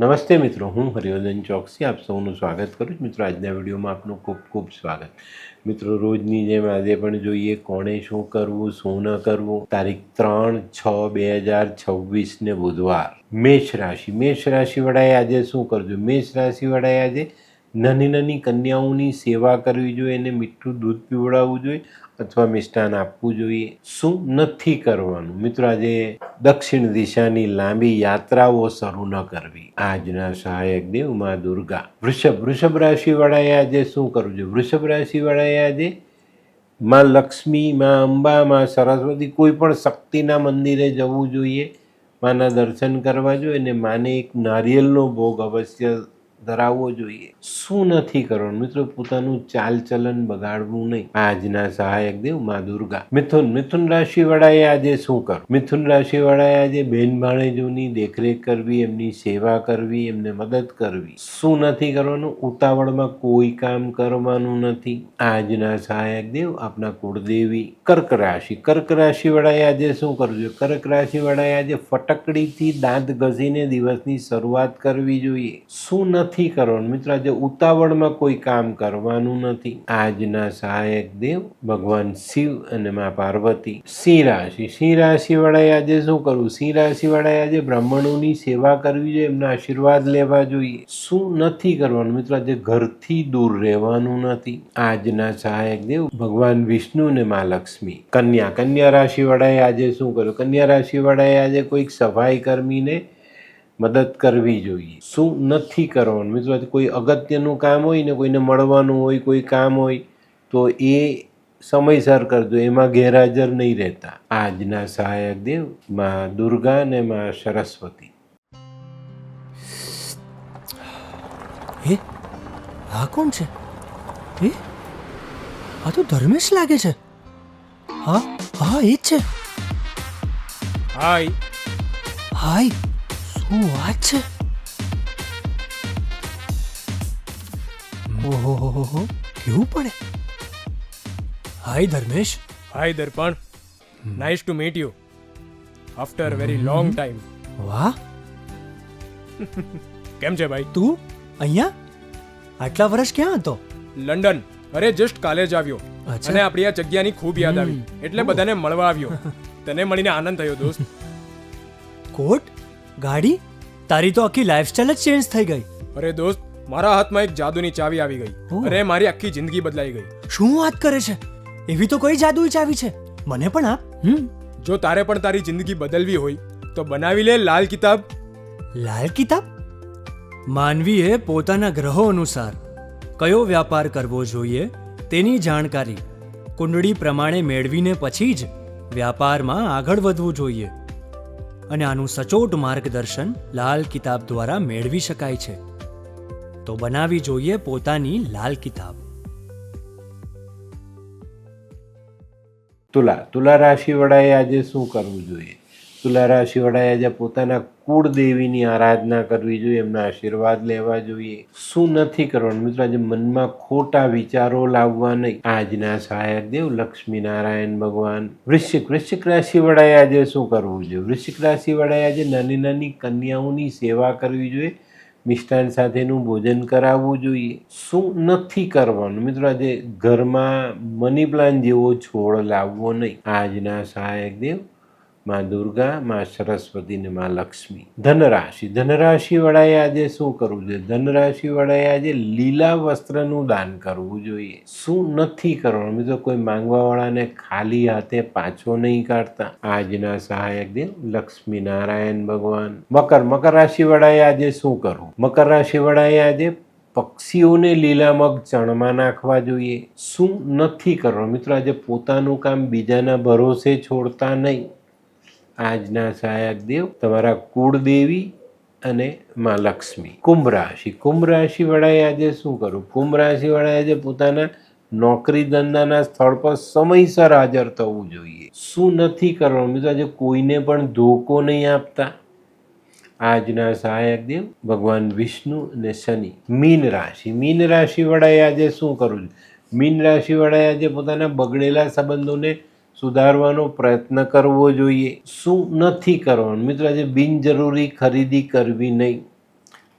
નમસ્તે મિત્રો, હું હરિવર્ધન ચોકસી આપ સૌનું સ્વાગત કરું છું. મિત્રો, આજના વિડીયોમાં આપનું ખૂબ ખૂબ સ્વાગત. મિત્રો, રોજની જેમ આજે પણ જોઈએ કોણે શું કરવું, શું ન કરવું. તારીખ 3/6/2026 બુધવાર. મેષ રાશિવાળાએ આજે શું કરજો? મેષ રાશિવાળાએ આજે નાની નાની કન્યાઓની સેવા કરવી જોઈએ, એને મીઠું દૂધ પીવડાવવું જોઈએ અથવા મિષ્ટાન આપવું જોઈએ. શું નથી કરવાનું? મિત્રો, આજે દક્ષિણ દિશાની લાંબી યાત્રાઓ શરૂ ન કરવી. આજના સહાયક દેવ મા દુર્ગા. વૃષભ રાશિવાળાએ આજે શું કરવું જોઈએ? વૃષભ રાશિવાળાએ આજે માં લક્ષ્મી, માં અંબા, માં સરસ્વતી, કોઈ પણ શક્તિના મંદિરે જવું જોઈએ, માના દર્શન કરવા જોઈએ અને માને એક નારિયેળનો ભોગ અવશ્ય ધરાવવો જોઈએ. શું નથી કરવાનું? મિત્રો, પોતાનું ચાલચલન બગાડવું નહીં. આજના સહાયક દેવ મા દુર્ગા. મિથુન રાશિવાળાએ આજે શું કરવું? મિથુન રાશિવાળાએ આજે બેન ભાણેજોની દેખરેખ કરવી, એમની સેવા કરવી, એમને મદદ કરવી. શું નથી કરવાનું? ઉતાવળમાં કોઈ કામ કરવાનું નથી. આજના સહાયક દેવ આપના કુળદેવી. કર્ક રાશિવાળાએ આજે શું કરવું જોઈએ? કર્ક રાશિવાળાએ આજે ફટકડીથી દાંત ઘસીને દિવસની શરૂઆત કરવી જોઈએ. શું નથી કરવાનું? મિત્રો, આજે ઉતાવળમાં કોઈ કામ કરવાનું નથી. આજના સહાયક દેવ ભગવાન શિવ અને મા પાર્વતી. સિંહ રાશિવાળાએ આજે શું કરવું? સિંહ રાશિવાળાએ આજે બ્રાહ્મણોની સેવા કરવી જોઈએ, એમના આશીર્વાદ લેવા જોઈએ. શું નથી કરવાનું? મિત્રો, આજે ઘરથી દૂર રહેવાનું નથી. આજના સહાયક દેવ ભગવાન વિષ્ણુ અને મા લક્ષ્મી. કન્યા રાશિવાળાએ આજે શું કર્યું? કન્યા રાશિવાળાએ આજે કોઈક સફાઈ કર્મીને મદદ કરવી જોઈએ. શું નથી કરવાનું? મિત્રો, કોઈ અગત્યનું કામ હોય ને, કોઈને મળવાનું હોય, કોઈ કામ હોય તો એ સમયસર કરજો, એમાં ગેરહાજર નહીં રહેતા. આજના સહાયક દેવ માં દુર્ગા અને માં સરસ્વતી. હે, આ કોણ છે? હે, આ તો ધર્મેશ લાગે છે. હા, એ જ છે. હાય. શું વાત છે? ઓહો, કેવું પડે? Hi Dharmesh. Hi Darpan. Nice to meet you after very long time. વાહ, કેમ છે ભાઈ? તું અહીંયા આટલા વર્ષ ક્યાં હતો? લંડન. અરે જસ્ટ કાલે જ આવ્યો અને આપણી આ જગ્યાની ખૂબ યાદ આવી એટલે બધાને મળવા આવ્યો. તને મળીને આનંદ થયો દોસ્ત. કોટ, ગાડી, તારી તો આખી લાઈફસ્ટાઈલ જ ચેન્જ થઈ ગઈ. અરે દોસ્ત, મારા હાથમાં એક જાદુની ચાવી આવી ગઈ અને મારી આખી જિંદગી બદલાઈ ગઈ. શું વાત કરે છે? એવી તો કઈ જાદુઈ ચાવી છે? મને પણ આપ. જો તારે પણ તારી જિંદગી બદલવી હોય તો બનાવી લે લાલ કિતાબ. લાલ કિતાબ? માનવીએ પોતાના ગ્રહો અનુસાર કયો વ્યાપાર કરવો જોઈએ તેની જાણકારી કુંડળી પ્રમાણે મેળવીને પછી જ વ્યાપારમાં આગળ વધવું જોઈએ અને આનું સચોટ માર્ગદર્શન લાલ કિતાબ દ્વારા મેળવી શકાય છે. તો બનાવી જોઈએ પોતાની લાલ કિતાબ. તુલા રાશિવાળાએ આજે શું કરવું જોઈએ? તુલા રાશિવાળાએ આજે પોતાના કુળદેવીની આરાધના કરવી જોઈએ, એમના આશીર્વાદ લેવા જોઈએ. શું નથી કરવાનું? મિત્રો, આજે મનમાં ખોટા વિચારો લાવવા નહીં. આજના સહાયક દેવ લક્ષ્મીનારાયણ ભગવાન. વૃશ્ચિક રાશિવાળાએ આજે શું કરવું જોઈએ? વૃશ્ચિક રાશિવાળાએ આજે નાની નાની કન્યાઓની સેવા કરવી જોઈએ, મિષ્ટાન સાથેનું ભોજન કરાવવું જોઈએ. શું નથી કરવાનું? મિત્રો, આજે ઘરમાં મની પ્લાન્ટ જેવો છોડ લાવવો નહીં. આજના સહાયક દેવ માં દુર્ગા, માં સરસ્વતી ને માં લક્ષ્મી. ધનરાશિવાળાએ આજે શું કરવું જોઈએ? ધનરાશિવાળાએ આજે લીલા વસ્ત્રનું દાન કરવું જોઈએ. શું નથી કરવાનું? મિત્રો, કોઈ માંગવાવાળાને ખાલી હાથે પાછો નહીં કાઢતા. આજના સહાયક દેવ લક્ષ્મી નારાયણ ભગવાન. મકર રાશિવાળાએ આજે શું કરવું? મકર રાશિવાળાએ આજે પક્ષીઓને લીલા મગ ચણમાં નાખવા જોઈએ. શું નથી કરવાનું? મિત્રો, આજે પોતાનું કામ બીજાના ભરોસે છોડતા નહીં. આજના સહાયક દેવ તમારા કુળદેવી અને માં લક્ષ્મી. કુંભ રાશિવાળાએ આજે શું કરવું? કુંભ રાશિવાળાએ આજે પોતાના નોકરી ધંધાના સ્થળ પર સમયસર હાજર થવું જોઈએ. શું નથી કરવાનું? મિત્રો, આજે કોઈને પણ ધોકો નહીં આપતા. આજના સહાયક દેવ ભગવાન વિષ્ણુ અને શનિ. મીન રાશિવાળાએ આજે શું કરવું? મીન રાશિવાળાએ આજે પોતાના બગડેલા સંબંધોને સુધારવાનો પ્રયત્ન કરવો જોઈએ. શું નથી કરવાનું? મિત્રો, આજે બિનજરૂરી ખરીદી કરવી નહીં.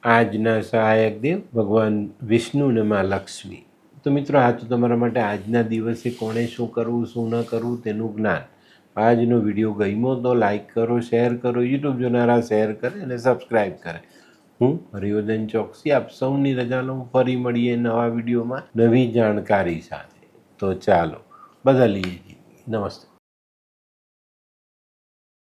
આજના સહાયક દેવ ભગવાન વિષ્ણુ અને મા લક્ષ્મી. તો મિત્રો, આ તો તમારા માટે આજના દિવસે કોણે શું કરવું શું ન કરવું તેનું જ્ઞાન. આજનો વિડીયો ગમ્યો તો લાઈક કરો, શેર કરો, યુટ્યુબ જોનારા શેર કરે અને સબસ્ક્રાઈબ કરે. હું હરિવર્ધન ચોકસી આપ સૌની રજા લઉં. ફરી મળીએ નવા વિડીયોમાં નવી જાણકારી સાથે. તો ચાલો બદલીએ. નમસ્તે.